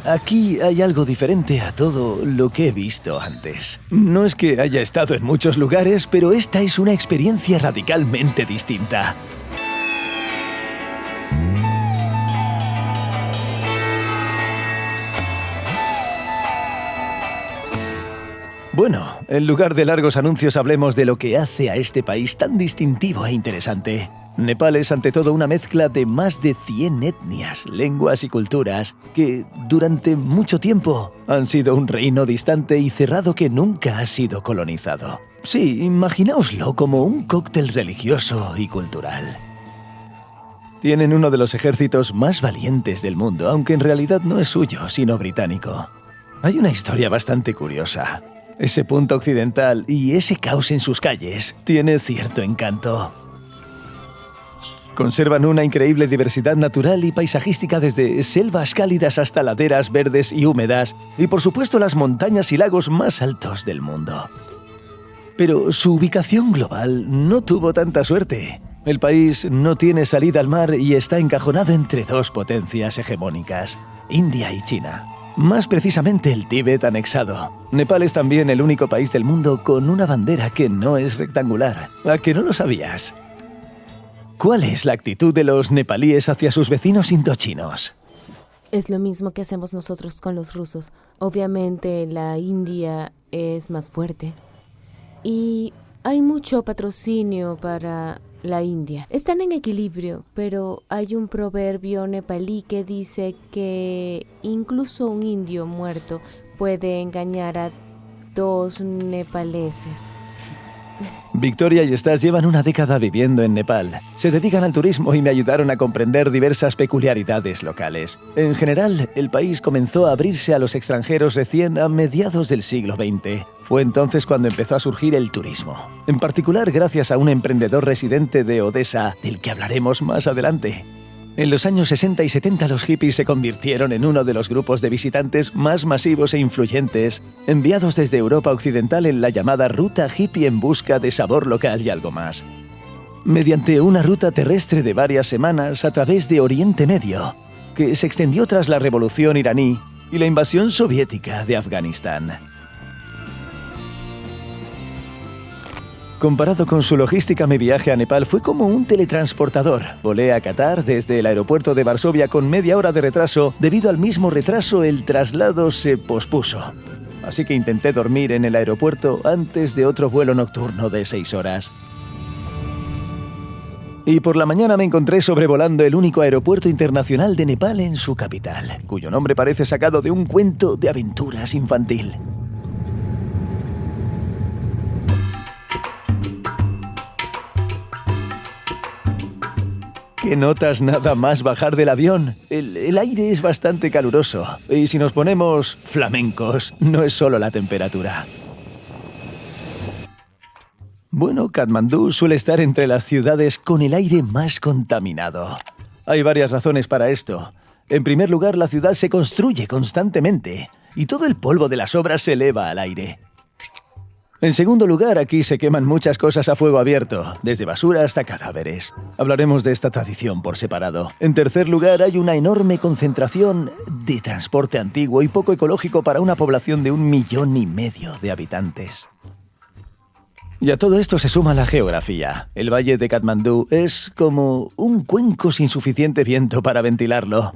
Aquí hay algo diferente a todo lo que he visto antes. No es que haya estado en muchos lugares, pero esta es una experiencia radicalmente distinta. Bueno, en lugar de largos anuncios hablemos de lo que hace a este país tan distintivo e interesante. Nepal es ante todo una mezcla de más de 100 etnias, lenguas y culturas que, durante mucho tiempo, han sido un reino distante y cerrado que nunca ha sido colonizado. Sí, imaginaoslo como un cóctel religioso y cultural. Tienen uno de los ejércitos más valientes del mundo, aunque en realidad no es suyo, sino británico. Hay una historia bastante curiosa. Ese punto occidental y ese caos en sus calles tiene cierto encanto. Conservan una increíble diversidad natural y paisajística desde selvas cálidas hasta laderas verdes y húmedas y por supuesto las montañas y lagos más altos del mundo. Pero su ubicación global no tuvo tanta suerte. El país no tiene salida al mar y está encajonado entre dos potencias hegemónicas, India y China. Más precisamente el Tíbet anexado. Nepal es también el único país del mundo con una bandera que no es rectangular. ¿A que no lo sabías? ¿Cuál es la actitud de los nepalíes hacia sus vecinos indochinos? Es lo mismo que hacemos nosotros con los rusos. Obviamente la India es más fuerte. Y hay mucho patrocinio para la India. Están en equilibrio, pero hay un proverbio nepalí que dice que incluso un indio muerto puede engañar a 2 nepaleses. Victoria y Stas llevan una década viviendo en Nepal. Se dedican al turismo y me ayudaron a comprender diversas peculiaridades locales. En general, el país comenzó a abrirse a los extranjeros recién a mediados del siglo XX. Fue entonces cuando empezó a surgir el turismo. En particular, gracias a un emprendedor residente de Odessa, del que hablaremos más adelante. En los años 60 y 70 los hippies se convirtieron en uno de los grupos de visitantes más masivos e influyentes, enviados desde Europa Occidental en la llamada ruta hippie en busca de sabor local y algo más. Mediante una ruta terrestre de varias semanas a través de Oriente Medio, que se extendió tras la Revolución iraní y la invasión soviética de Afganistán. Comparado con su logística, mi viaje a Nepal fue como un teletransportador. Volé a Qatar desde el aeropuerto de Varsovia con media hora de retraso. Debido al mismo retraso, el traslado se pospuso. Así que intenté dormir en el aeropuerto antes de otro vuelo nocturno de 6 horas. Y por la mañana me encontré sobrevolando el único aeropuerto internacional de Nepal en su capital, cuyo nombre parece sacado de un cuento de aventuras infantil. ¿Qué notas nada más bajar del avión? El aire es bastante caluroso. Y si nos ponemos flamencos, no es solo la temperatura. Bueno, Katmandú suele estar entre las ciudades con el aire más contaminado. Hay varias razones para esto. En primer lugar, la ciudad se construye constantemente y todo el polvo de las obras se eleva al aire. En segundo lugar, aquí se queman muchas cosas a fuego abierto, desde basura hasta cadáveres. Hablaremos de esta tradición por separado. En tercer lugar, hay una enorme concentración de transporte antiguo y poco ecológico para una población de 1,5 millones de habitantes. Y a todo esto se suma la geografía. El valle de Katmandú es como un cuenco sin suficiente viento para ventilarlo.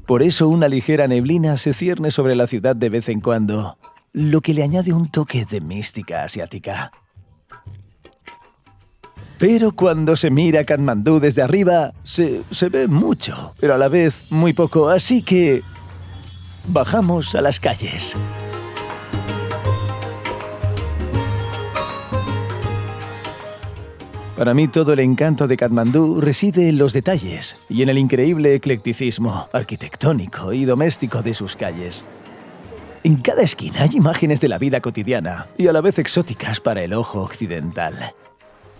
Por eso una ligera neblina se cierne sobre la ciudad de vez en cuando, lo que le añade un toque de mística asiática. Pero cuando se mira Katmandú desde arriba, se ve mucho, pero a la vez muy poco, así que bajamos a las calles. Para mí todo el encanto de Katmandú reside en los detalles y en el increíble eclecticismo arquitectónico y doméstico de sus calles. En cada esquina hay imágenes de la vida cotidiana y a la vez exóticas para el ojo occidental.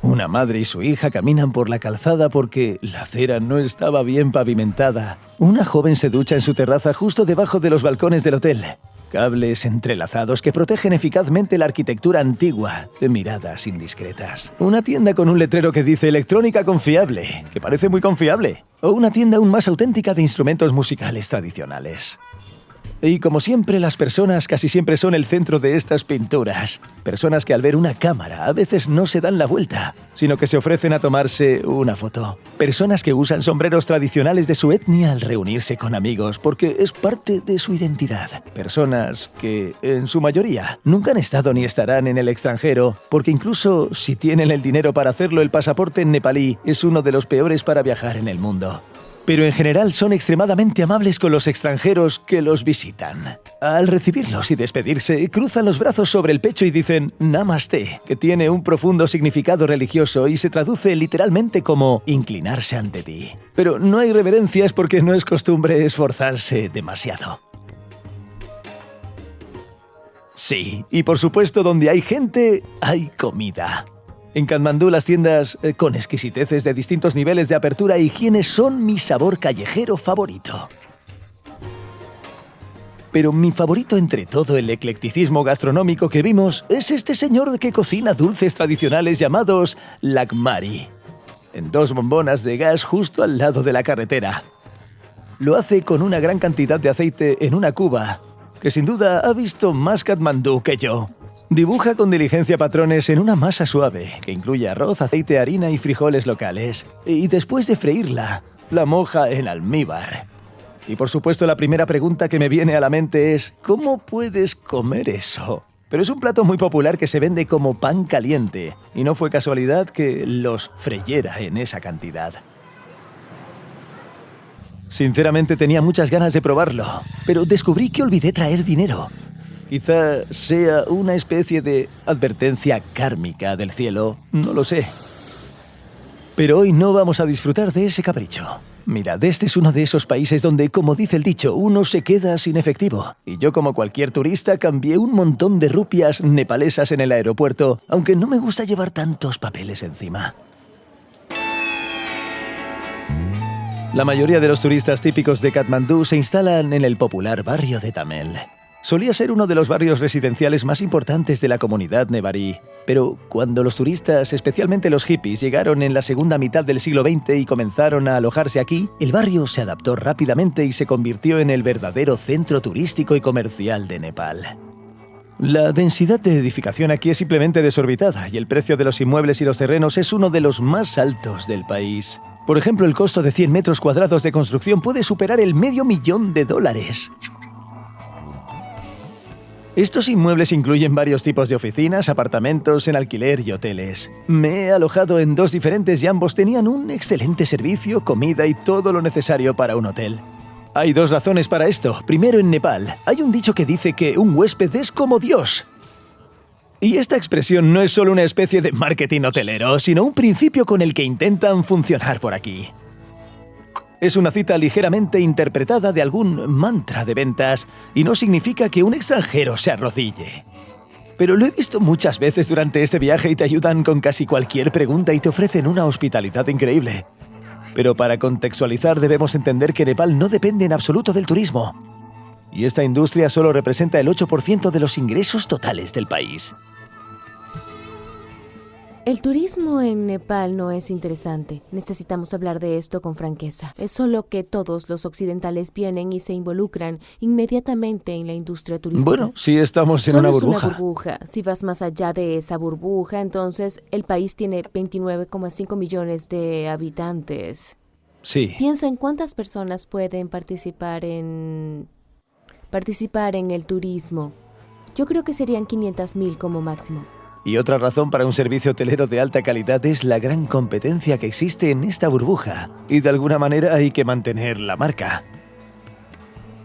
Una madre y su hija caminan por la calzada porque la acera no estaba bien pavimentada. Una joven se ducha en su terraza justo debajo de los balcones del hotel. Cables entrelazados que protegen eficazmente la arquitectura antigua de miradas indiscretas. Una tienda con un letrero que dice electrónica confiable, que parece muy confiable. O una tienda aún más auténtica de instrumentos musicales tradicionales. Y como siempre, las personas casi siempre son el centro de estas pinturas. Personas que al ver una cámara a veces no se dan la vuelta, sino que se ofrecen a tomarse una foto. Personas que usan sombreros tradicionales de su etnia al reunirse con amigos porque es parte de su identidad. Personas que, en su mayoría, nunca han estado ni estarán en el extranjero, porque incluso si tienen el dinero para hacerlo, el pasaporte en nepalí es uno de los peores para viajar en el mundo. Pero en general son extremadamente amables con los extranjeros que los visitan. Al recibirlos y despedirse, cruzan los brazos sobre el pecho y dicen Namaste, que tiene un profundo significado religioso y se traduce literalmente como inclinarse ante ti. Pero no hay reverencias porque no es costumbre esforzarse demasiado. Sí, y por supuesto donde hay gente, hay comida. En Katmandú las tiendas con exquisiteces de distintos niveles de apertura e higiene son mi sabor callejero favorito. Pero mi favorito entre todo el eclecticismo gastronómico que vimos es este señor que cocina dulces tradicionales llamados lakmari, en 2 bombonas de gas justo al lado de la carretera. Lo hace con una gran cantidad de aceite en una cuba, que sin duda ha visto más Katmandú que yo. Dibuja con diligencia patrones en una masa suave, que incluye arroz, aceite, harina y frijoles locales. Y después de freírla, la moja en almíbar. Y por supuesto la primera pregunta que me viene a la mente es ¿cómo puedes comer eso? Pero es un plato muy popular que se vende como pan caliente, y no fue casualidad que los freyera en esa cantidad. Sinceramente tenía muchas ganas de probarlo, pero descubrí que olvidé traer dinero. Quizá sea una especie de advertencia kármica del cielo, no lo sé. Pero hoy no vamos a disfrutar de ese capricho. Mirad, este es uno de esos países donde, como dice el dicho, uno se queda sin efectivo. Y yo, como cualquier turista, cambié un montón de rupias nepalesas en el aeropuerto, aunque no me gusta llevar tantos papeles encima. La mayoría de los turistas típicos de Katmandú se instalan en el popular barrio de Tamel. Solía ser uno de los barrios residenciales más importantes de la comunidad nevarí, pero cuando los turistas, especialmente los hippies, llegaron en la segunda mitad del siglo XX y comenzaron a alojarse aquí, el barrio se adaptó rápidamente y se convirtió en el verdadero centro turístico y comercial de Nepal. La densidad de edificación aquí es simplemente desorbitada y el precio de los inmuebles y los terrenos es uno de los más altos del país. Por ejemplo, el costo de 100 metros cuadrados de construcción puede superar el $500,000. Estos inmuebles incluyen varios tipos de oficinas, apartamentos en alquiler y hoteles. Me he alojado en 2 diferentes y ambos tenían un excelente servicio, comida y todo lo necesario para un hotel. Hay 2 razones para esto. Primero, en Nepal, hay un dicho que dice que un huésped es como Dios. Y esta expresión no es solo una especie de marketing hotelero, sino un principio con el que intentan funcionar por aquí. Es una cita ligeramente interpretada de algún mantra de ventas y no significa que un extranjero se arrodille. Pero lo he visto muchas veces durante este viaje y te ayudan con casi cualquier pregunta y te ofrecen una hospitalidad increíble. Pero para contextualizar debemos entender que Nepal no depende en absoluto del turismo. Y esta industria solo representa el 8% de los ingresos totales del país. El turismo en Nepal no es interesante. Necesitamos hablar de esto con franqueza. Es solo que todos los occidentales vienen y se involucran inmediatamente en la industria turística. Bueno, sí estamos en una burbuja. Es una burbuja. Si vas más allá de esa burbuja, entonces el país tiene 29,5 millones de habitantes. Sí. Piensa en cuántas personas pueden participar en el turismo. Yo creo que serían 500,000 como máximo. Y otra razón para un servicio hotelero de alta calidad es la gran competencia que existe en esta burbuja. Y de alguna manera hay que mantener la marca.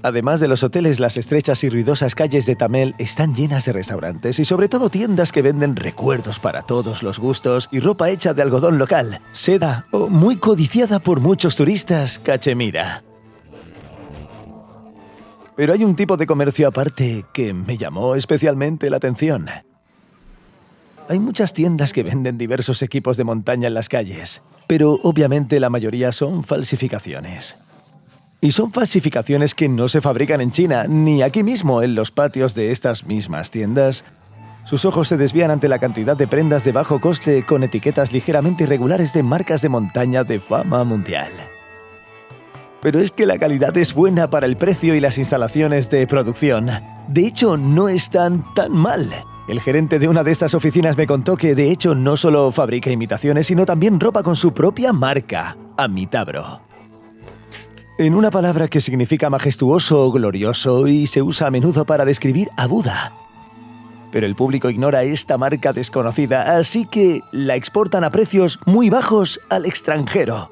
Además de los hoteles, las estrechas y ruidosas calles de Tamel están llenas de restaurantes y sobre todo tiendas que venden recuerdos para todos los gustos y ropa hecha de algodón local, seda o muy codiciada por muchos turistas, cachemira. Pero hay un tipo de comercio aparte que me llamó especialmente la atención. Hay muchas tiendas que venden diversos equipos de montaña en las calles, pero obviamente la mayoría son falsificaciones. Y son falsificaciones que no se fabrican en China, ni aquí mismo, en los patios de estas mismas tiendas. Sus ojos se desvían ante la cantidad de prendas de bajo coste con etiquetas ligeramente irregulares de marcas de montaña de fama mundial. Pero es que la calidad es buena para el precio y las instalaciones de producción. De hecho, no están tan mal. El gerente de una de estas oficinas me contó que, de hecho, no solo fabrica imitaciones, sino también ropa con su propia marca, Amitabro. En una palabra que significa majestuoso o glorioso y se usa a menudo para describir a Buda. Pero el público ignora esta marca desconocida, así que la exportan a precios muy bajos al extranjero.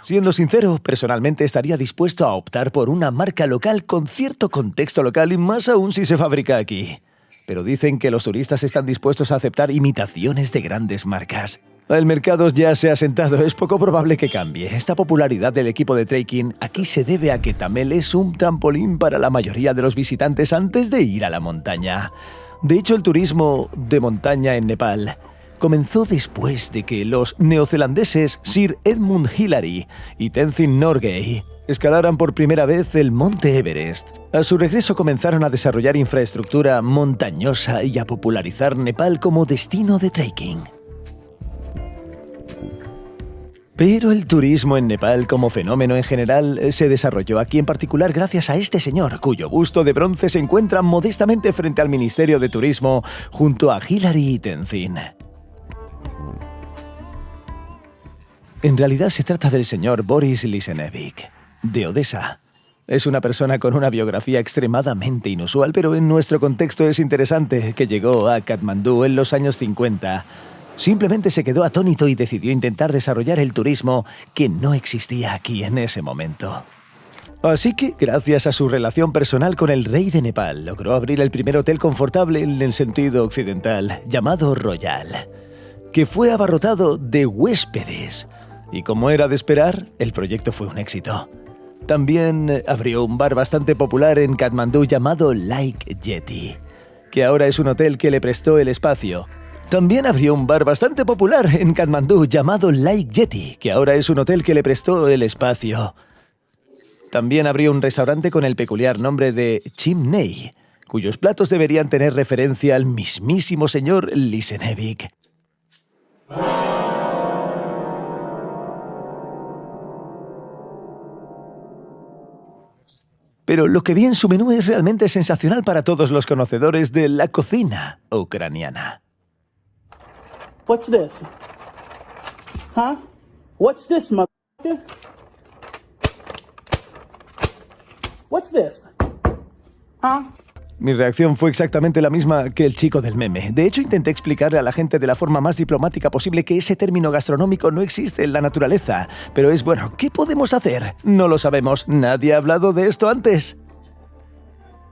Siendo sincero, personalmente estaría dispuesto a optar por una marca local con cierto contexto local y más aún si se fabrica aquí. Pero dicen que los turistas están dispuestos a aceptar imitaciones de grandes marcas. El mercado ya se ha sentado, es poco probable que cambie. Esta popularidad del equipo de trekking aquí se debe a que Tamel es un trampolín para la mayoría de los visitantes antes de ir a la montaña. De hecho, el turismo de montaña en Nepal comenzó después de que los neozelandeses Sir Edmund Hillary y Tenzin Norgay escalaran por primera vez el monte Everest. A su regreso comenzaron a desarrollar infraestructura montañosa y a popularizar Nepal como destino de trekking. Pero el turismo en Nepal como fenómeno en general se desarrolló aquí en particular gracias a este señor, cuyo busto de bronce se encuentra modestamente frente al Ministerio de Turismo junto a Hillary y Tenzin. En realidad se trata del señor Boris Lisenevich, de Odessa. Es una persona con una biografía extremadamente inusual, pero en nuestro contexto es interesante, que llegó a Katmandú en los años 50. Simplemente se quedó atónito y decidió intentar desarrollar el turismo que no existía aquí en ese momento. Así que, gracias a su relación personal con el rey de Nepal, logró abrir el primer hotel confortable en el sentido occidental, llamado Royal, que fue abarrotado de huéspedes. Y como era de esperar, el proyecto fue un éxito. También abrió un bar bastante popular en Katmandú llamado Lake Yeti, que ahora es un hotel que le prestó el espacio. También abrió un bar bastante popular en Katmandú llamado Lake Yeti, que ahora es un hotel que le prestó el espacio. También abrió un restaurante con el peculiar nombre de Chimney, cuyos platos deberían tener referencia al mismísimo señor Lisenevich. Pero lo que vi en su menú es realmente sensacional para todos los conocedores de la cocina ucraniana. What's this? Huh? What's this, motherfucker? What's this? Huh? Mi reacción fue exactamente la misma que el chico del meme. De hecho, intenté explicarle a la gente de la forma más diplomática posible que ese término gastronómico no existe en la naturaleza. Pero es bueno, ¿qué podemos hacer? No lo sabemos. Nadie ha hablado de esto antes.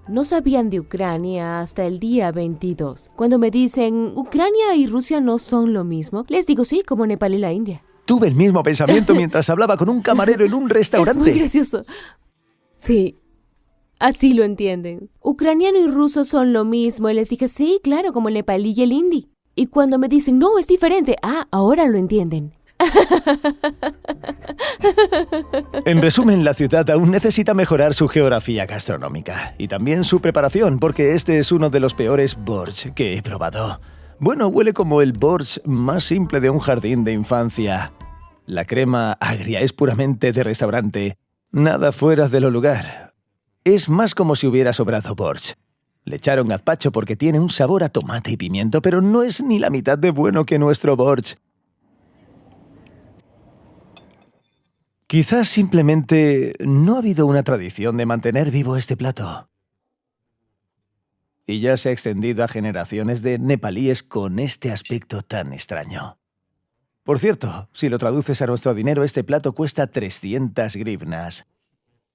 No sabían de Ucrania hasta el día 22. Cuando me dicen, ¿Ucrania y Rusia no son lo mismo? Les digo sí, como Nepal y la India. Tuve el mismo pensamiento mientras hablaba con un camarero en un restaurante. Es muy gracioso. Sí. Así lo entienden. Ucraniano y ruso son lo mismo. Y les dije, sí, claro, como el nepalí y el hindi. Y cuando me dicen, no, es diferente. Ah, ahora lo entienden. En resumen, la ciudad aún necesita mejorar su geografía gastronómica. Y también su preparación, porque este es uno de los peores borscht que he probado. Bueno, huele como el borscht más simple de un jardín de infancia. La crema agria es puramente de restaurante. Nada fuera de lo lugar. Es más como si hubiera sobrado borscht. Le echaron gazpacho porque tiene un sabor a tomate y pimiento, pero no es ni la mitad de bueno que nuestro borscht. Quizás simplemente no ha habido una tradición de mantener vivo este plato. Y ya se ha extendido a generaciones de nepalíes con este aspecto tan extraño. Por cierto, si lo traduces a nuestro dinero, este plato cuesta 300 grivnas.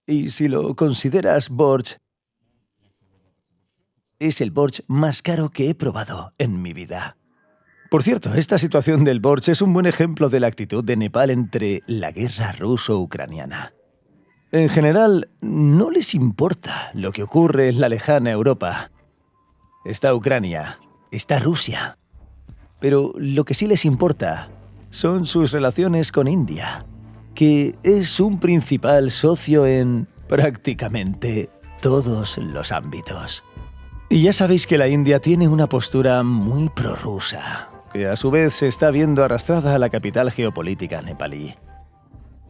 Y si lo consideras borscht, es el borscht más caro que he probado en mi vida. Por cierto, esta situación del borscht es un buen ejemplo de la actitud de Nepal entre la guerra ruso-ucraniana. En general, no les importa lo que ocurre en la lejana Europa. Está Ucrania, está Rusia. Pero lo que sí les importa son sus relaciones con India, que es un principal socio en prácticamente todos los ámbitos. Y ya sabéis que la India tiene una postura muy prorrusa, que a su vez se está viendo arrastrada a la capital geopolítica nepalí.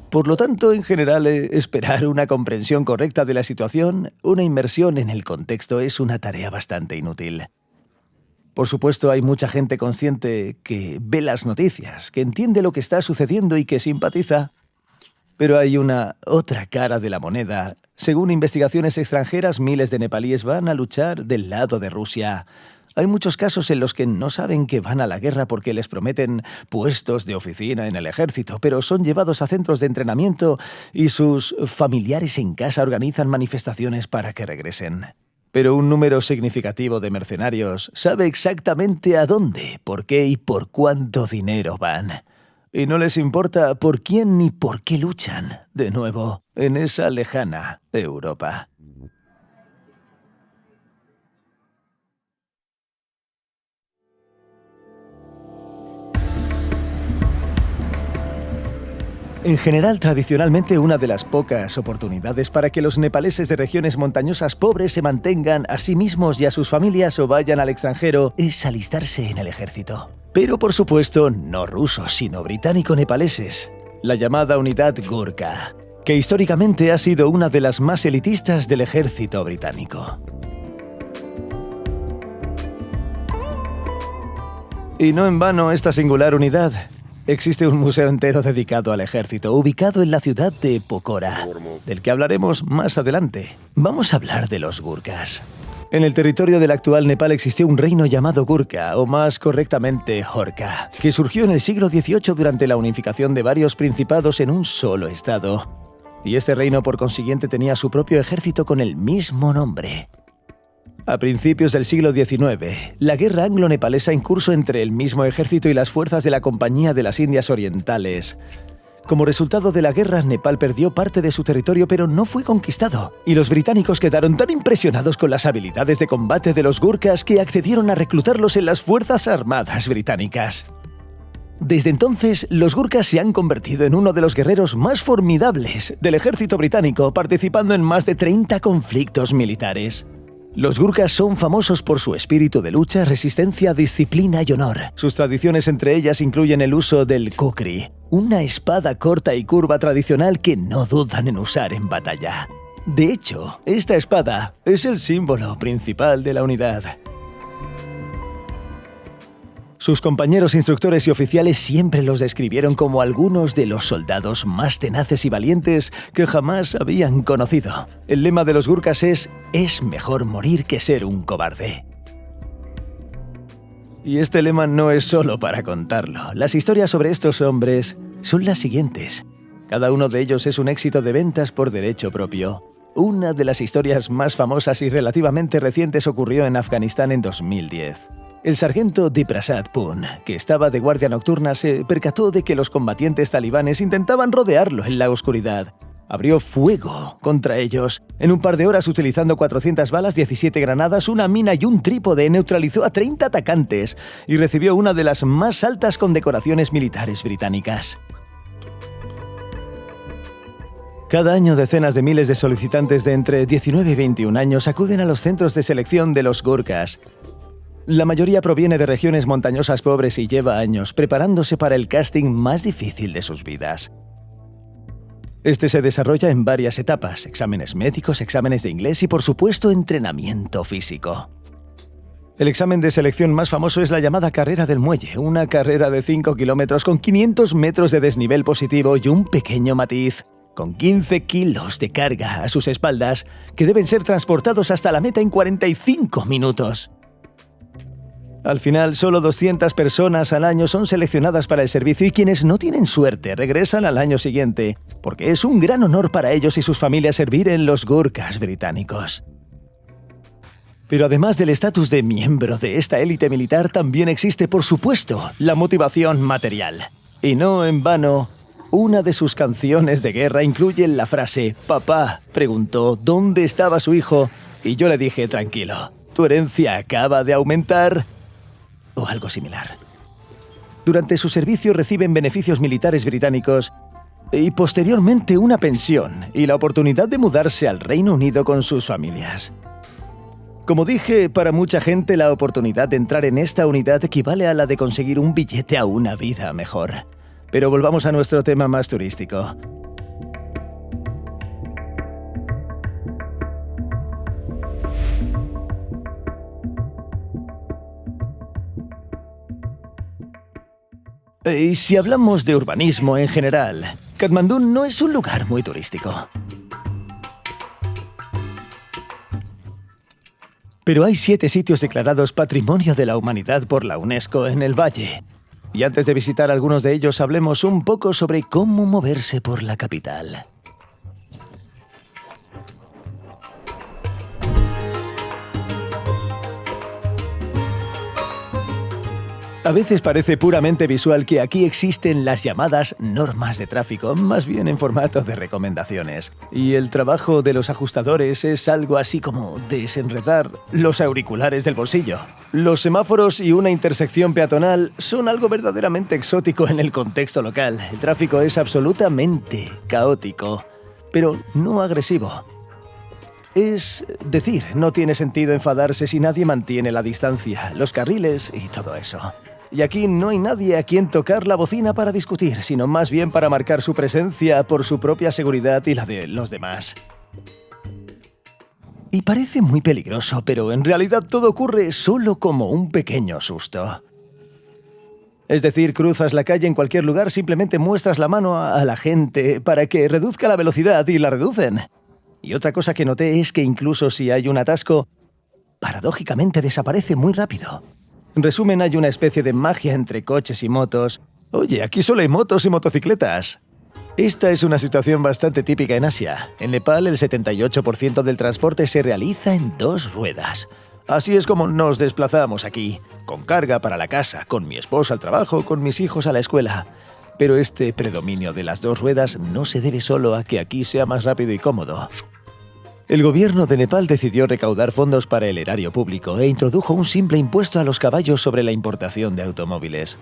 Por lo tanto, en general, esperar una comprensión correcta de la situación, una inmersión en el contexto, es una tarea bastante inútil. Por supuesto, hay mucha gente consciente que ve las noticias, que entiende lo que está sucediendo y que simpatiza. Pero hay una otra cara de la moneda. Según investigaciones extranjeras, miles de nepalíes van a luchar del lado de Rusia. Hay muchos casos en los que no saben que van a la guerra porque les prometen puestos de oficina en el ejército, pero son llevados a centros de entrenamiento y sus familiares en casa organizan manifestaciones para que regresen. Pero un número significativo de mercenarios sabe exactamente a dónde, por qué y por cuánto dinero van. Y no les importa por quién ni por qué luchan, de nuevo, en esa lejana Europa. En general, tradicionalmente, una de las pocas oportunidades para que los nepaleses de regiones montañosas pobres se mantengan a sí mismos y a sus familias o vayan al extranjero es alistarse en el ejército. Pero, por supuesto, no rusos, sino británico-nepaleses, la llamada unidad Gurkha, que históricamente ha sido una de las más elitistas del ejército británico. Y no en vano esta singular unidad. Existe un museo entero dedicado al ejército, ubicado en la ciudad de Pokora, del que hablaremos más adelante. Vamos a hablar de los Gurkhas. En el territorio del actual Nepal existió un reino llamado Gurkha, o más correctamente Horka, que surgió en el siglo XVIII durante la unificación de varios principados en un solo estado. Y este reino, por consiguiente, tenía su propio ejército con el mismo nombre. A principios del siglo XIX, la guerra anglo-nepalesa incursó entre el mismo ejército y las fuerzas de la Compañía de las Indias Orientales. Como resultado de la guerra, Nepal perdió parte de su territorio, pero no fue conquistado, y los británicos quedaron tan impresionados con las habilidades de combate de los Gurkhas que accedieron a reclutarlos en las Fuerzas Armadas británicas. Desde entonces, los Gurkhas se han convertido en uno de los guerreros más formidables del ejército británico, participando en más de 30 conflictos militares. Los Gurkhas son famosos por su espíritu de lucha, resistencia, disciplina y honor. Sus tradiciones entre ellas incluyen el uso del kukri, una espada corta y curva tradicional que no dudan en usar en batalla. De hecho, esta espada es el símbolo principal de la unidad. Sus compañeros instructores y oficiales siempre los describieron como algunos de los soldados más tenaces y valientes que jamás habían conocido. El lema de los Gurkhas es mejor morir que ser un cobarde. Y este lema no es solo para contarlo. Las historias sobre estos hombres son las siguientes. Cada uno de ellos es un éxito de ventas por derecho propio. Una de las historias más famosas y relativamente recientes ocurrió en Afganistán en 2010. El sargento Diprasad Pun, que estaba de guardia nocturna, se percató de que los combatientes talibanes intentaban rodearlo en la oscuridad. Abrió fuego contra ellos. En un par de horas, utilizando 400 balas, 17 granadas, una mina y un trípode, neutralizó a 30 atacantes y recibió una de las más altas condecoraciones militares británicas. Cada año, decenas de miles de solicitantes de entre 19 y 21 años acuden a los centros de selección de los Gurkhas. La mayoría proviene de regiones montañosas pobres y lleva años preparándose para el casting más difícil de sus vidas. Este se desarrolla en varias etapas: exámenes médicos, exámenes de inglés y, por supuesto, entrenamiento físico. El examen de selección más famoso es la llamada Carrera del Muelle, una carrera de 5 kilómetros con 500 metros de desnivel positivo y un pequeño matiz, con 15 kilos de carga a sus espaldas, que deben ser transportados hasta la meta en 45 minutos. Al final, solo 200 personas al año son seleccionadas para el servicio y quienes no tienen suerte regresan al año siguiente, porque es un gran honor para ellos y sus familias servir en los Gurkhas británicos. Pero además del estatus de miembro de esta élite militar, también existe, por supuesto, la motivación material. Y no en vano, una de sus canciones de guerra incluye la frase: «Papá preguntó dónde estaba su hijo y yo le dije, tranquilo, tu herencia acaba de aumentar», o algo similar. Durante su servicio reciben beneficios militares británicos y posteriormente una pensión y la oportunidad de mudarse al Reino Unido con sus familias. Como dije, para mucha gente la oportunidad de entrar en esta unidad equivale a la de conseguir un billete a una vida mejor. Pero volvamos a nuestro tema más turístico. Y si hablamos de urbanismo en general, Katmandú no es un lugar muy turístico. Pero hay 7 sitios declarados Patrimonio de la Humanidad por la UNESCO en el valle. Y antes de visitar algunos de ellos, hablemos un poco sobre cómo moverse por la capital. A veces parece puramente visual que aquí existen las llamadas normas de tráfico, más bien en formato de recomendaciones. Y el trabajo de los ajustadores es algo así como desenredar los auriculares del bolsillo. Los semáforos y una intersección peatonal son algo verdaderamente exótico en el contexto local. El tráfico es absolutamente caótico, pero no agresivo. Es decir, no tiene sentido enfadarse si nadie mantiene la distancia, los carriles y todo eso. Y aquí no hay nadie a quien tocar la bocina para discutir, sino más bien para marcar su presencia por su propia seguridad y la de los demás. Y parece muy peligroso, pero en realidad todo ocurre solo como un pequeño susto. Es decir, cruzas la calle en cualquier lugar, simplemente muestras la mano a la gente para que reduzca la velocidad y la reducen. Y otra cosa que noté es que incluso si hay un atasco, paradójicamente desaparece muy rápido. En resumen, hay una especie de magia entre coches y motos. Oye, aquí solo hay motos y motocicletas. Esta es una situación bastante típica en Asia. En Nepal, el 78% del transporte se realiza en 2 ruedas. Así es como nos desplazamos aquí, con carga para la casa, con mi esposa al trabajo, con mis hijos a la escuela. Pero este predominio de las 2 ruedas no se debe solo a que aquí sea más rápido y cómodo. El gobierno de Nepal decidió recaudar fondos para el erario público e introdujo un simple impuesto a los caballos sobre la importación de automóviles.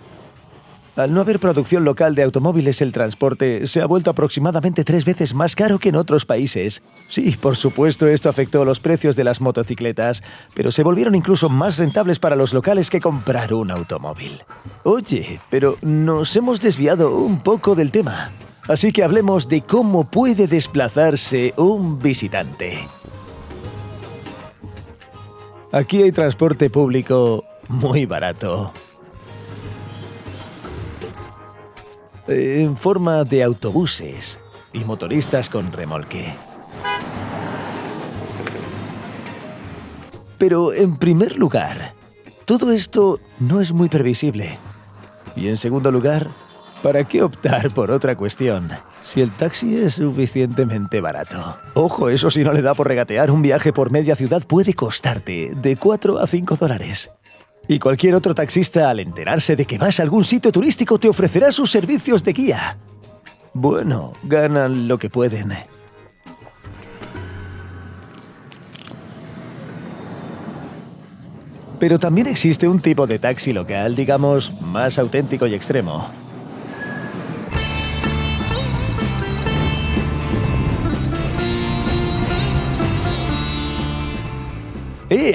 Al no haber producción local de automóviles, el transporte se ha vuelto aproximadamente 3 veces más caro que en otros países. Sí, por supuesto, esto afectó los precios de las motocicletas, pero se volvieron incluso más rentables para los locales que comprar un automóvil. Oye, pero nos hemos desviado un poco del tema. Así que hablemos de cómo puede desplazarse un visitante. Aquí hay transporte público muy barato. En forma de autobuses y motoristas con remolque. Pero en primer lugar, todo esto no es muy previsible. Y en segundo lugar, ¿para qué optar por otra cuestión si el taxi es suficientemente barato? Ojo, eso si no le da por regatear, un viaje por media ciudad puede costarte de $4 a $5. Y cualquier otro taxista, al enterarse de que vas a algún sitio turístico, te ofrecerá sus servicios de guía. Bueno, ganan lo que pueden. Pero también existe un tipo de taxi local, digamos, más auténtico y extremo.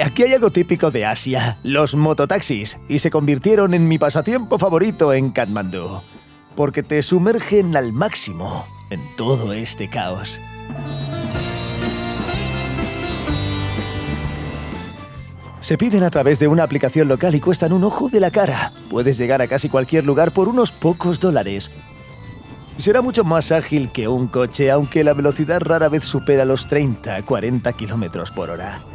Aquí hay algo típico de Asia, los mototaxis, y se convirtieron en mi pasatiempo favorito en Katmandú, porque te sumergen al máximo en todo este caos. Se piden a través de una aplicación local y cuestan un ojo de la cara. Puedes llegar a casi cualquier lugar por unos pocos $. Será mucho más ágil que un coche, aunque la velocidad rara vez supera los 30-40 km por hora.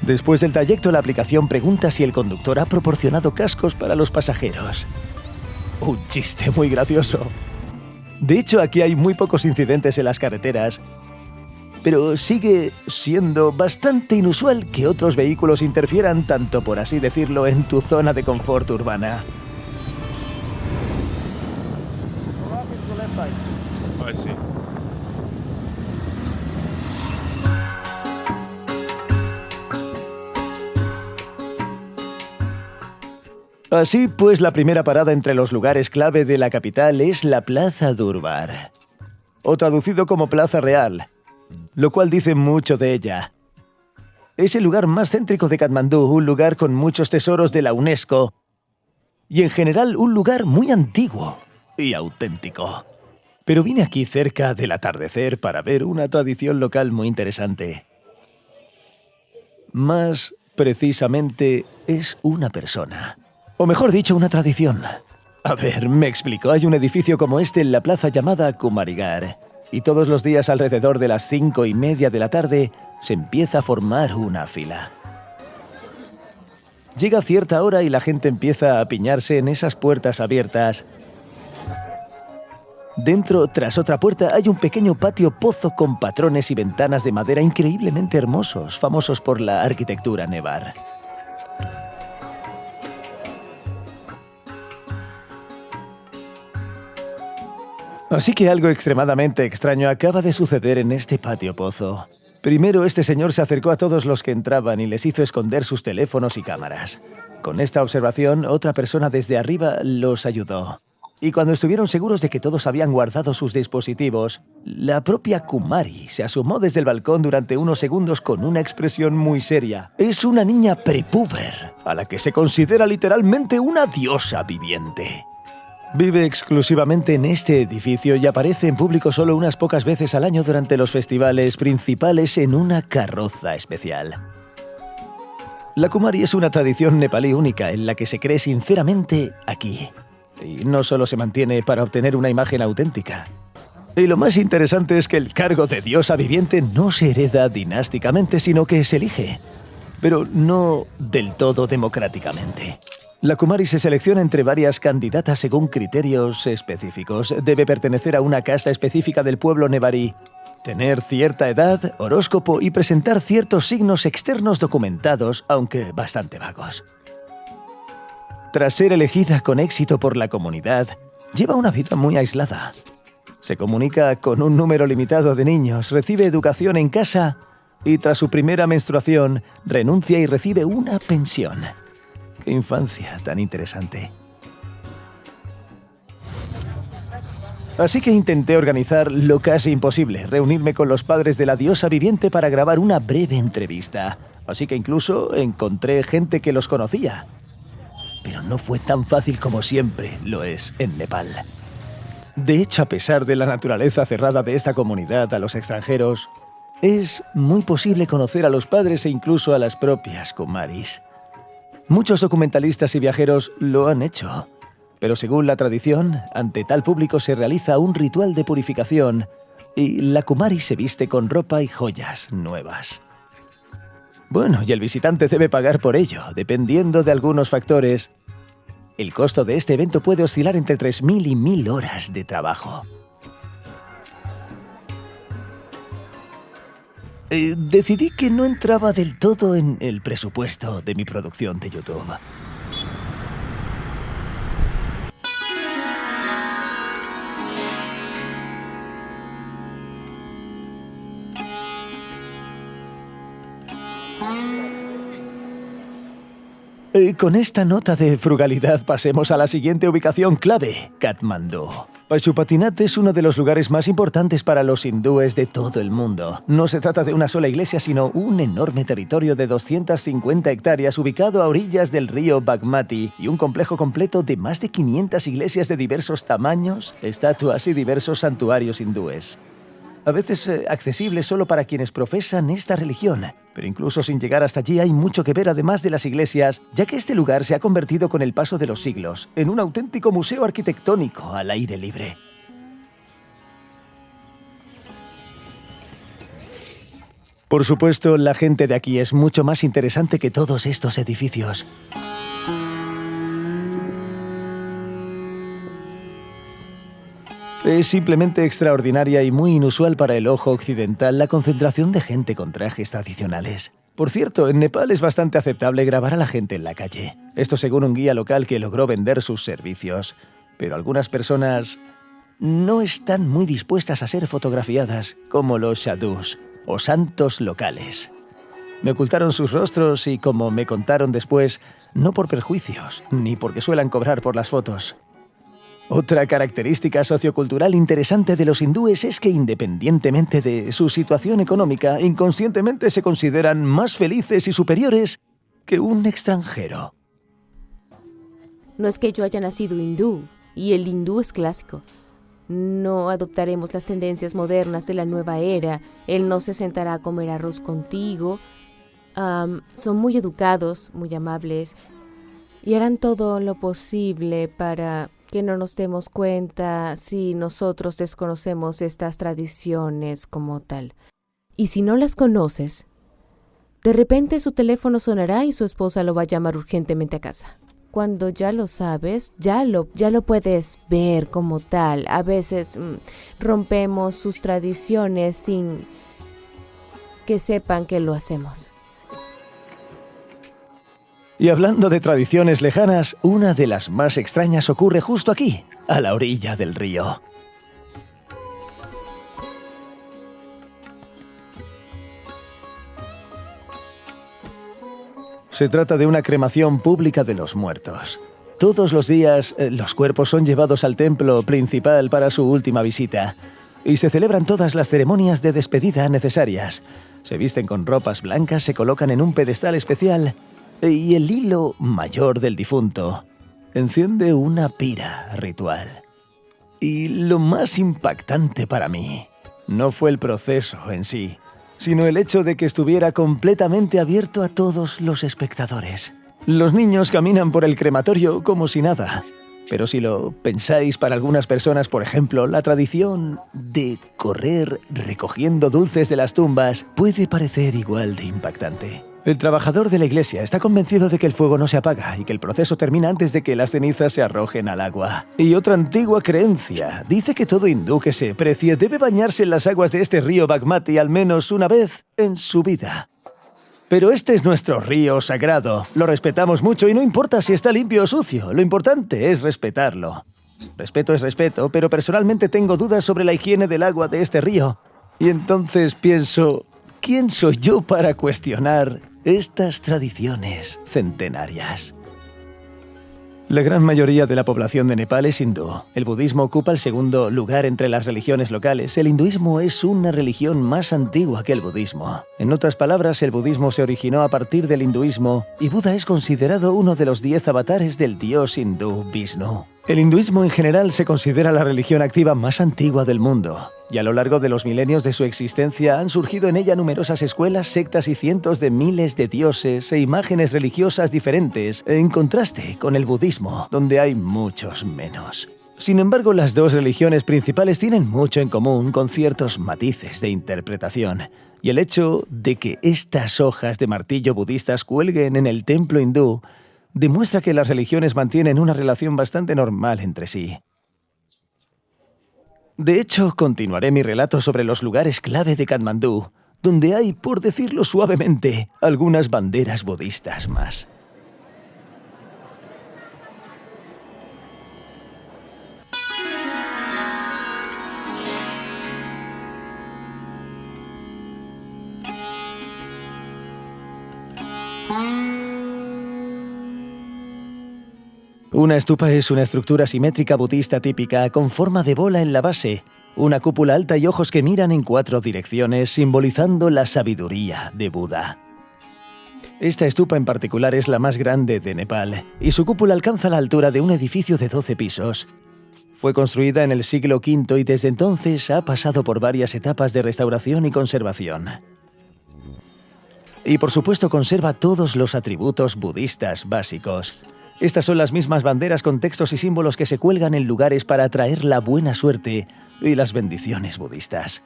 Después del trayecto, la aplicación pregunta si el conductor ha proporcionado cascos para los pasajeros. Un chiste muy gracioso. De hecho, aquí hay muy pocos incidentes en las carreteras, pero sigue siendo bastante inusual que otros vehículos interfieran tanto, por así decirlo, en tu zona de confort urbana. Así pues, la primera parada entre los lugares clave de la capital es la Plaza Durbar, o traducido como Plaza Real, lo cual dice mucho de ella. Es el lugar más céntrico de Katmandú, un lugar con muchos tesoros de la UNESCO y en general un lugar muy antiguo y auténtico. Pero vine aquí cerca del atardecer para ver una tradición local muy interesante. Más precisamente es una persona. O mejor dicho, una tradición. A ver, me explico. Hay un edificio como este en la plaza llamada Kumarigar. Y todos los días alrededor de las 5:30 de la tarde se empieza a formar una fila. Llega cierta hora y la gente empieza a apiñarse en esas puertas abiertas. Dentro, tras otra puerta, hay un pequeño patio pozo con patrones y ventanas de madera increíblemente hermosos, famosos por la arquitectura nevar. Así que algo extremadamente extraño acaba de suceder en este patio pozo. Primero, este señor se acercó a todos los que entraban y les hizo esconder sus teléfonos y cámaras. Con esta observación, otra persona desde arriba los ayudó. Y cuando estuvieron seguros de que todos habían guardado sus dispositivos, la propia Kumari se asomó desde el balcón durante unos segundos con una expresión muy seria. Es una niña prepúber, a la que se considera literalmente una diosa viviente. Vive exclusivamente en este edificio y aparece en público solo unas pocas veces al año durante los festivales principales en una carroza especial. La Kumari es una tradición nepalí única en la que se cree sinceramente aquí. Y no solo se mantiene para obtener una imagen auténtica. Y lo más interesante es que el cargo de diosa viviente no se hereda dinásticamente, sino que se elige. Pero no del todo democráticamente. La Kumari se selecciona entre varias candidatas según criterios específicos. Debe pertenecer a una casta específica del pueblo nevarí, tener cierta edad, horóscopo y presentar ciertos signos externos documentados, aunque bastante vagos. Tras ser elegida con éxito por la comunidad, lleva una vida muy aislada. Se comunica con un número limitado de niños, recibe educación en casa y tras su primera menstruación renuncia y recibe una pensión. ¡Qué infancia tan interesante! Así que intenté organizar lo casi imposible, reunirme con los padres de la diosa viviente para grabar una breve entrevista. Así que incluso encontré gente que los conocía. Pero no fue tan fácil como siempre lo es en Nepal. De hecho, a pesar de la naturaleza cerrada de esta comunidad a los extranjeros, es muy posible conocer a los padres e incluso a las propias Kumaris. Muchos documentalistas y viajeros lo han hecho, pero según la tradición, ante tal público se realiza un ritual de purificación y la Kumari se viste con ropa y joyas nuevas. Bueno, y el visitante debe pagar por ello, dependiendo de algunos factores. El costo de este evento puede oscilar entre 3.000 y 1.000 horas de trabajo. Decidí que no entraba del todo en el presupuesto de mi producción de YouTube. Con esta nota de frugalidad pasemos a la siguiente ubicación clave, Katmandú. Pashupatinath es uno de los lugares más importantes para los hindúes de todo el mundo. No se trata de una sola iglesia, sino un enorme territorio de 250 hectáreas ubicado a orillas del río Bagmati y un complejo completo de más de 500 iglesias de diversos tamaños, estatuas y diversos santuarios hindúes. A veces accesible solo para quienes profesan esta religión, pero incluso sin llegar hasta allí hay mucho que ver además de las iglesias, ya que este lugar se ha convertido con el paso de los siglos en un auténtico museo arquitectónico al aire libre. Por supuesto, la gente de aquí es mucho más interesante que todos estos edificios. Es simplemente extraordinaria y muy inusual para el ojo occidental la concentración de gente con trajes tradicionales. Por cierto, en Nepal es bastante aceptable grabar a la gente en la calle. Esto según un guía local que logró vender sus servicios. Pero algunas personas no están muy dispuestas a ser fotografiadas, como los sadhus, o santos locales. Me ocultaron sus rostros y, como me contaron después, no por perjuicios, ni porque suelan cobrar por las fotos. Otra característica sociocultural interesante de los hindúes es que, independientemente de su situación económica, inconscientemente se consideran más felices y superiores que un extranjero. No es que yo haya nacido hindú, y el hindú es clásico. No adoptaremos las tendencias modernas de la nueva era. Él no se sentará a comer arroz contigo. Son muy educados, muy amables, y harán todo lo posible para que no nos demos cuenta si nosotros desconocemos estas tradiciones como tal. Y si no las conoces, de repente su teléfono sonará y su esposa lo va a llamar urgentemente a casa. Cuando ya lo sabes, ya lo puedes ver como tal. A veces rompemos sus tradiciones sin que sepan que lo hacemos. Y hablando de tradiciones lejanas, una de las más extrañas ocurre justo aquí, a la orilla del río. Se trata de una cremación pública de los muertos. Todos los días, los cuerpos son llevados al templo principal para su última visita. Y se celebran todas las ceremonias de despedida necesarias. Se visten con ropas blancas, se colocan en un pedestal especial y el hilo mayor del difunto enciende una pira ritual. Y lo más impactante para mí no fue el proceso en sí, sino el hecho de que estuviera completamente abierto a todos los espectadores. Los niños caminan por el crematorio como si nada. Pero si lo pensáis, para algunas personas, por ejemplo, la tradición de correr recogiendo dulces de las tumbas puede parecer igual de impactante. El trabajador de la iglesia está convencido de que el fuego no se apaga y que el proceso termina antes de que las cenizas se arrojen al agua. Y otra antigua creencia dice que todo hindú que se precie debe bañarse en las aguas de este río Bagmati al menos una vez en su vida. Pero este es nuestro río sagrado. Lo respetamos mucho y no importa si está limpio o sucio. Lo importante es respetarlo. Respeto es respeto, pero personalmente tengo dudas sobre la higiene del agua de este río. Y entonces pienso, ¿quién soy yo para cuestionar estas tradiciones centenarias? La gran mayoría de la población de Nepal es hindú. El budismo ocupa el segundo lugar entre las religiones locales. El hinduismo es una religión más antigua que el budismo. En otras palabras, el budismo se originó a partir del hinduismo y Buda es considerado uno de los 10 avatares del dios hindú Vishnu. El hinduismo en general se considera la religión activa más antigua del mundo. Y a lo largo de los milenios de su existencia han surgido en ella numerosas escuelas, sectas y cientos de miles de dioses e imágenes religiosas diferentes, en contraste con el budismo, donde hay muchos menos. Sin embargo, las dos religiones principales tienen mucho en común, con ciertos matices de interpretación. Y el hecho de que estas hojas de martillo budistas cuelguen en el templo hindú demuestra que las religiones mantienen una relación bastante normal entre sí. De hecho, continuaré mi relato sobre los lugares clave de Katmandú, donde hay, por decirlo suavemente, algunas banderas budistas más. Una stupa es una estructura simétrica budista típica con forma de bola en la base, una cúpula alta y ojos que miran en 4 direcciones, simbolizando la sabiduría de Buda. Esta stupa en particular es la más grande de Nepal y su cúpula alcanza la altura de un edificio de 12 pisos. Fue construida en el siglo V y desde entonces ha pasado por varias etapas de restauración y conservación. Y por supuesto conserva todos los atributos budistas básicos. Estas son las mismas banderas con textos y símbolos que se cuelgan en lugares para atraer la buena suerte y las bendiciones budistas.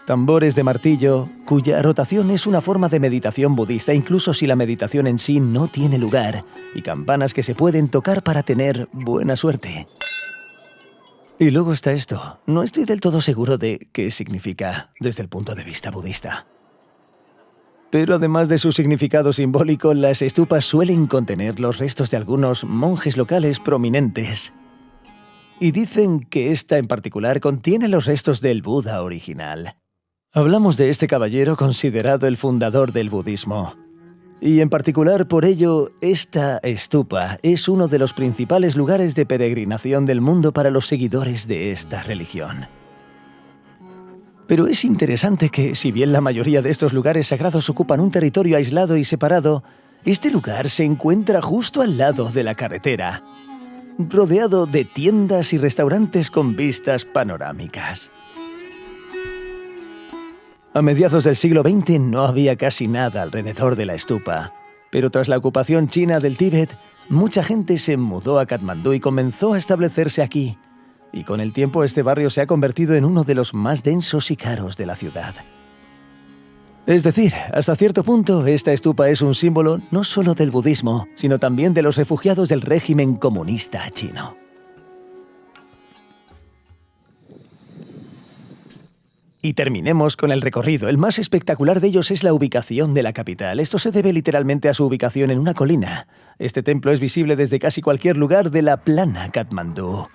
Tambores de martillo, cuya rotación es una forma de meditación budista, incluso si la meditación en sí no tiene lugar, y campanas que se pueden tocar para tener buena suerte. Y luego está esto. No estoy del todo seguro de qué significa desde el punto de vista budista. Pero además de su significado simbólico, las estupas suelen contener los restos de algunos monjes locales prominentes. Y dicen que esta en particular contiene los restos del Buda original. Hablamos de este caballero considerado el fundador del budismo. Y en particular por ello, esta estupa es uno de los principales lugares de peregrinación del mundo para los seguidores de esta religión. Pero es interesante que, si bien la mayoría de estos lugares sagrados ocupan un territorio aislado y separado, este lugar se encuentra justo al lado de la carretera, rodeado de tiendas y restaurantes con vistas panorámicas. A mediados del siglo XX no había casi nada alrededor de la estupa, pero tras la ocupación china del Tíbet, mucha gente se mudó a Katmandú y comenzó a establecerse aquí, y con el tiempo este barrio se ha convertido en uno de los más densos y caros de la ciudad. Es decir, hasta cierto punto, esta estupa es un símbolo no solo del budismo, sino también de los refugiados del régimen comunista chino. Y terminemos con el recorrido. El más espectacular de ellos es la ubicación de la capital. Esto se debe literalmente a su ubicación en una colina. Este templo es visible desde casi cualquier lugar de la plana Katmandú.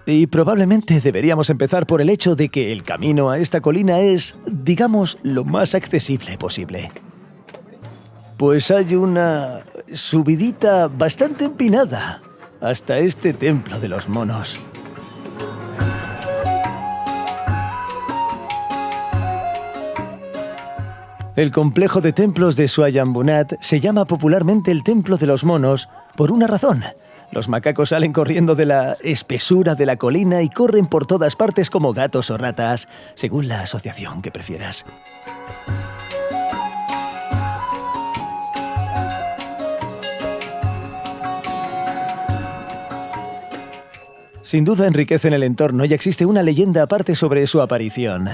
Y probablemente deberíamos empezar por el hecho de que el camino a esta colina es, digamos, lo más accesible posible. Pues hay una subidita bastante empinada hasta este templo de los monos. El complejo de templos de Swayambunat se llama popularmente el Templo de los Monos por una razón. Los macacos salen corriendo de la espesura de la colina y corren por todas partes como gatos o ratas, según la asociación que prefieras. Sin duda enriquecen el entorno y existe una leyenda aparte sobre su aparición.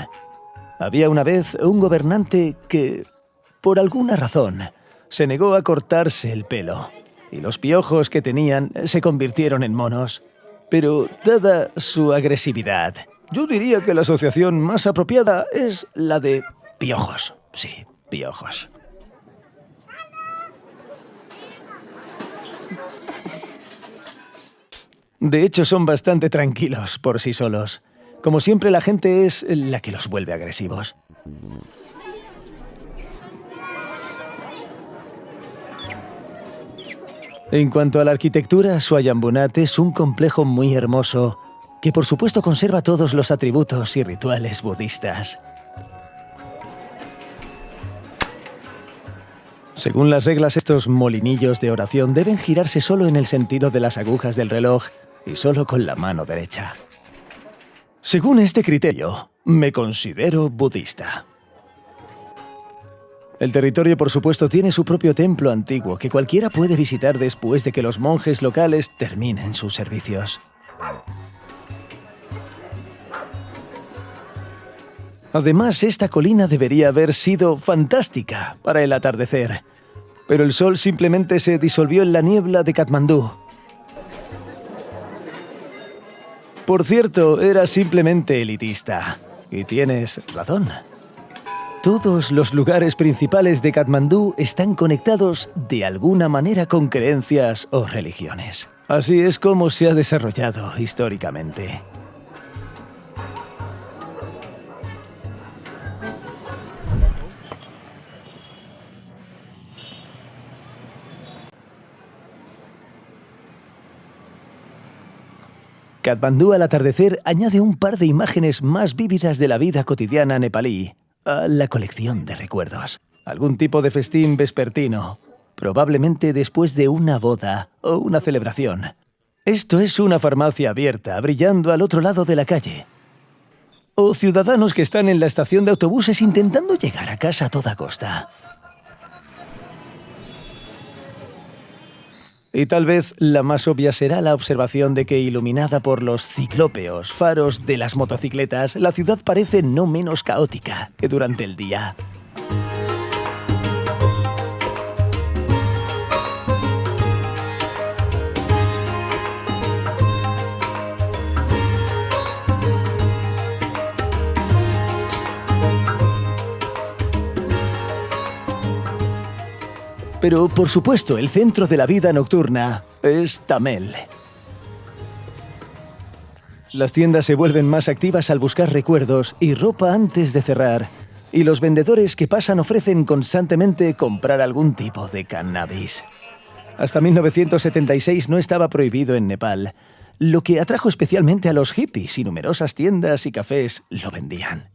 Había una vez un gobernante que, por alguna razón, se negó a cortarse el pelo, y los piojos que tenían se convirtieron en monos. Pero, dada su agresividad, yo diría que la asociación más apropiada es la de piojos. Sí, piojos. De hecho, son bastante tranquilos por sí solos. Como siempre, la gente es la que los vuelve agresivos. En cuanto a la arquitectura, Swayambunat es un complejo muy hermoso, que por supuesto conserva todos los atributos y rituales budistas. Según las reglas, estos molinillos de oración deben girarse solo en el sentido de las agujas del reloj y solo con la mano derecha. Según este criterio, me considero budista. El territorio, por supuesto, tiene su propio templo antiguo que cualquiera puede visitar después de que los monjes locales terminen sus servicios. Además, esta colina debería haber sido fantástica para el atardecer, pero el sol simplemente se disolvió en la niebla de Katmandú. Por cierto, era simplemente elitista. Y tienes razón. Todos los lugares principales de Katmandú están conectados de alguna manera con creencias o religiones. Así es como se ha desarrollado históricamente. Katmandú al atardecer añade un par de imágenes más vívidas de la vida cotidiana nepalí a la colección de recuerdos. Algún tipo de festín vespertino, probablemente después de una boda o una celebración. Esto es una farmacia abierta, brillando al otro lado de la calle. O ciudadanos que están en la estación de autobuses intentando llegar a casa a toda costa. Y tal vez la más obvia será la observación de que, iluminada por los ciclópeos faros de las motocicletas, la ciudad parece no menos caótica que durante el día. Pero, por supuesto, el centro de la vida nocturna es Tamel. Las tiendas se vuelven más activas al buscar recuerdos y ropa antes de cerrar, y los vendedores que pasan ofrecen constantemente comprar algún tipo de cannabis. Hasta 1976 no estaba prohibido en Nepal, lo que atrajo especialmente a los hippies, y numerosas tiendas y cafés lo vendían.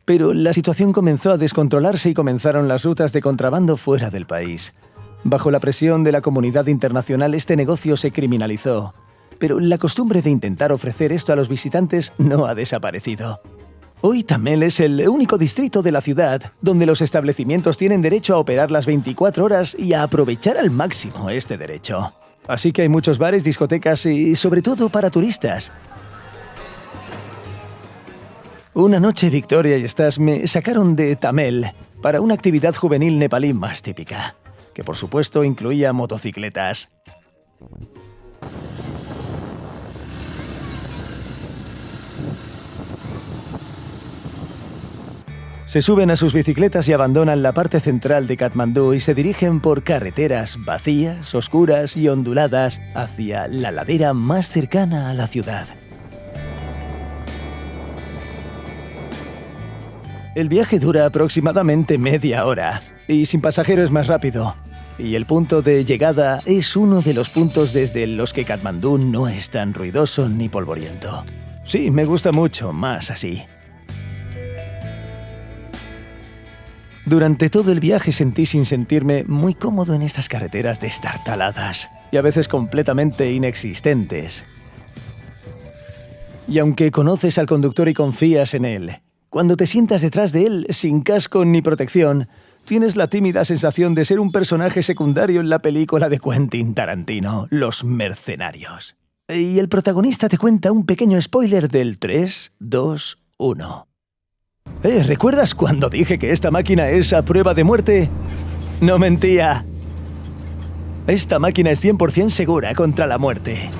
Pero la situación comenzó a descontrolarse y comenzaron las rutas de contrabando fuera del país. Bajo la presión de la comunidad internacional, este negocio se criminalizó. Pero la costumbre de intentar ofrecer esto a los visitantes no ha desaparecido. Hoy Tamel es el único distrito de la ciudad donde los establecimientos tienen derecho a operar las 24 horas y a aprovechar al máximo este derecho. Así que hay muchos bares, discotecas y, sobre todo, para turistas. Una noche, Victoria y Stas me sacaron de Tamel para una actividad juvenil nepalí más típica, que por supuesto incluía motocicletas. Se suben a sus bicicletas y abandonan la parte central de Katmandú y se dirigen por carreteras vacías, oscuras y onduladas hacia la ladera más cercana a la ciudad. El viaje dura aproximadamente media hora y sin pasajero es más rápido. Y el punto de llegada es uno de los puntos desde los que Katmandú no es tan ruidoso ni polvoriento. Sí, me gusta mucho más así. Durante todo el viaje sentí sin sentirme muy cómodo en estas carreteras destartaladas y a veces completamente inexistentes. Y aunque conoces al conductor y confías en él, cuando te sientas detrás de él sin casco ni protección, tienes la tímida sensación de ser un personaje secundario en la película de Quentin Tarantino, Los Mercenarios. Y el protagonista te cuenta un pequeño spoiler del 3, 2, 1. ¿Recuerdas cuando dije que esta máquina es a prueba de muerte? No mentía. Esta máquina es 100% segura contra la muerte.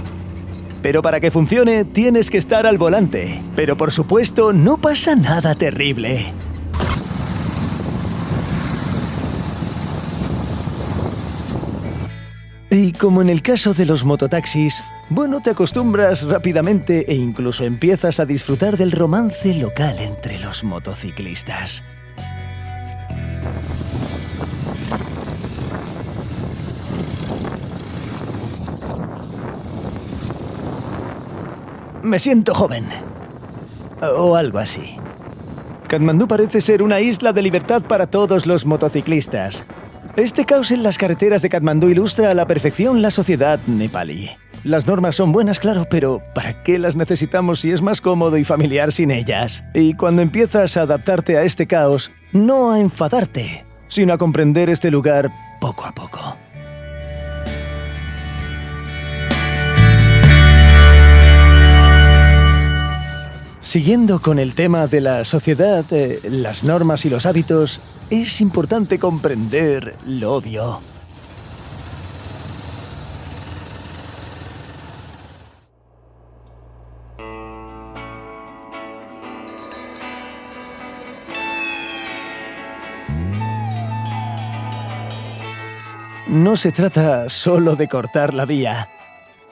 Pero para que funcione, tienes que estar al volante. Pero por supuesto, no pasa nada terrible. Y como en el caso de los mototaxis, bueno, te acostumbras rápidamente e incluso empiezas a disfrutar del romance local entre los motociclistas. Me siento joven. O algo así. Katmandú parece ser una isla de libertad para todos los motociclistas. Este caos en las carreteras de Katmandú ilustra a la perfección la sociedad nepalí. Las normas son buenas, claro, pero ¿para qué las necesitamos si es más cómodo y familiar sin ellas? Y cuando empiezas a adaptarte a este caos, no a enfadarte, sino a comprender este lugar poco a poco. Siguiendo con el tema de la sociedad, las normas y los hábitos, es importante comprender lo obvio. No se trata solo de cortar la vía,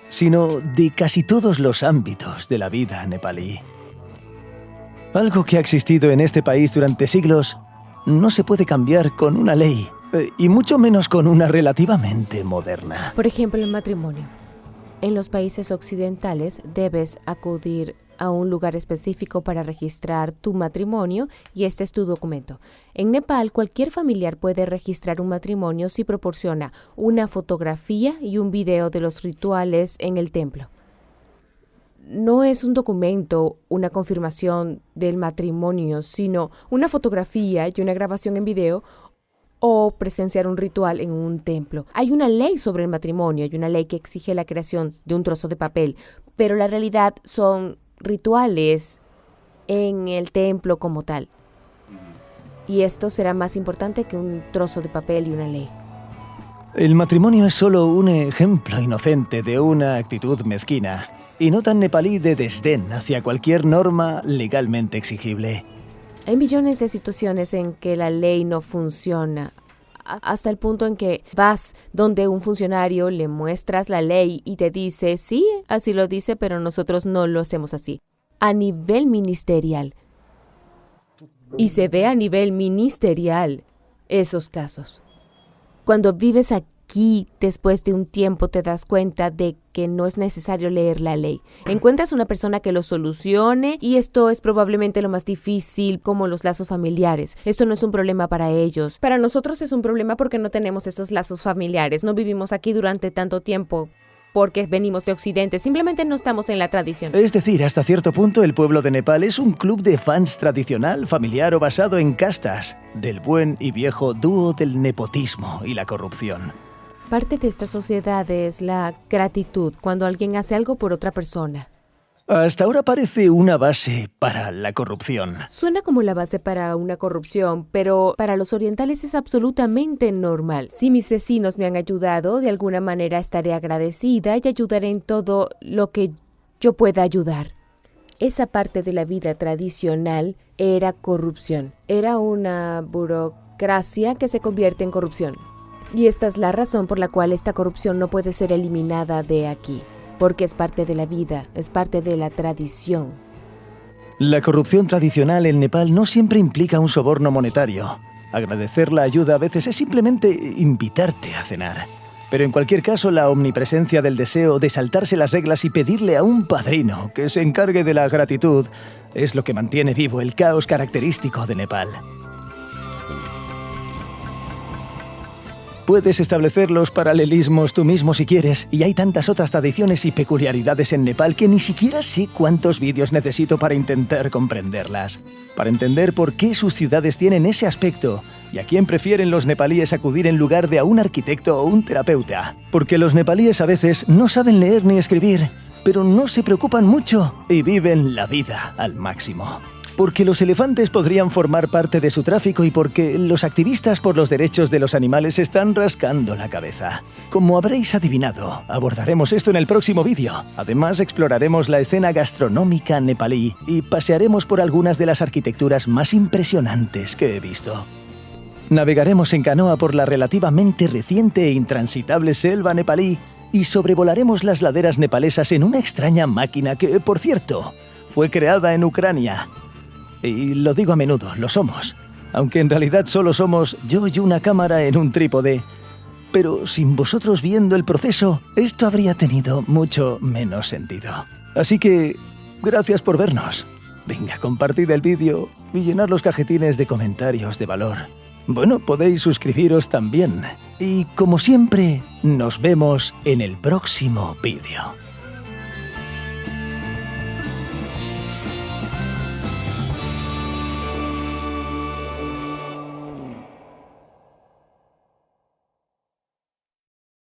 sino de casi todos los ámbitos de la vida nepalí. Algo que ha existido en este país durante siglos no se puede cambiar con una ley, y mucho menos con una relativamente moderna. Por ejemplo, el matrimonio. En los países occidentales debes acudir a un lugar específico para registrar tu matrimonio y este es tu documento. En Nepal, cualquier familiar puede registrar un matrimonio si proporciona una fotografía y un video de los rituales en el templo. No es un documento, una confirmación del matrimonio, sino una fotografía y una grabación en video o presenciar un ritual en un templo. Hay una ley sobre el matrimonio, hay una ley que exige la creación de un trozo de papel, pero la realidad son rituales en el templo como tal. Y esto será más importante que un trozo de papel y una ley. El matrimonio es solo un ejemplo inocente de una actitud mezquina y no tan nepalí de desdén hacia cualquier norma legalmente exigible. Hay millones de situaciones en que la ley no funciona hasta el punto en que vas donde un funcionario, le muestras la ley y te dice, sí, así lo dice, pero nosotros no lo hacemos así. A nivel ministerial. Y se ve a nivel ministerial esos casos. Cuando vives aquí, después de un tiempo, te das cuenta de que no es necesario leer la ley. Encuentras una persona que lo solucione y esto es probablemente lo más difícil, como los lazos familiares. Esto no es un problema para ellos. Para nosotros es un problema porque no tenemos esos lazos familiares. No vivimos aquí durante tanto tiempo porque venimos de Occidente. Simplemente no estamos en la tradición. Es decir, hasta cierto punto el pueblo de Nepal es un club de fans tradicional, familiar o basado en castas, del buen y viejo dúo del nepotismo y la corrupción. Parte de esta sociedad es la gratitud cuando alguien hace algo por otra persona. Hasta ahora parece una base para la corrupción. Suena como la base para una corrupción, pero para los orientales es absolutamente normal. Si mis vecinos me han ayudado, de alguna manera estaré agradecida y ayudaré en todo lo que yo pueda ayudar. Esa parte de la vida tradicional era corrupción. Era una burocracia que se convierte en corrupción. Y esta es la razón por la cual esta corrupción no puede ser eliminada de aquí. Porque es parte de la vida, es parte de la tradición. La corrupción tradicional en Nepal no siempre implica un soborno monetario. Agradecer la ayuda a veces es simplemente invitarte a cenar. Pero en cualquier caso, la omnipresencia del deseo de saltarse las reglas y pedirle a un padrino que se encargue de la gratitud es lo que mantiene vivo el caos característico de Nepal. Puedes establecer los paralelismos tú mismo si quieres, y hay tantas otras tradiciones y peculiaridades en Nepal que ni siquiera sé cuántos vídeos necesito para intentar comprenderlas. Para entender por qué sus ciudades tienen ese aspecto y a quién prefieren los nepalíes acudir en lugar de a un arquitecto o un terapeuta. Porque los nepalíes a veces no saben leer ni escribir, pero no se preocupan mucho y viven la vida al máximo. Porque los elefantes podrían formar parte de su tráfico y porque los activistas por los derechos de los animales están rascando la cabeza. Como habréis adivinado, abordaremos esto en el próximo vídeo. Además, exploraremos la escena gastronómica nepalí y pasearemos por algunas de las arquitecturas más impresionantes que he visto. Navegaremos en canoa por la relativamente reciente e intransitable selva nepalí y sobrevolaremos las laderas nepalesas en una extraña máquina que, por cierto, fue creada en Ucrania. Y lo digo a menudo, lo somos. Aunque en realidad solo somos yo y una cámara en un trípode. Pero sin vosotros viendo el proceso, esto habría tenido mucho menos sentido. Así que, gracias por vernos. Venga, compartid el vídeo y llenad los cajetines de comentarios de valor. Bueno, podéis suscribiros también. Y como siempre, nos vemos en el próximo vídeo.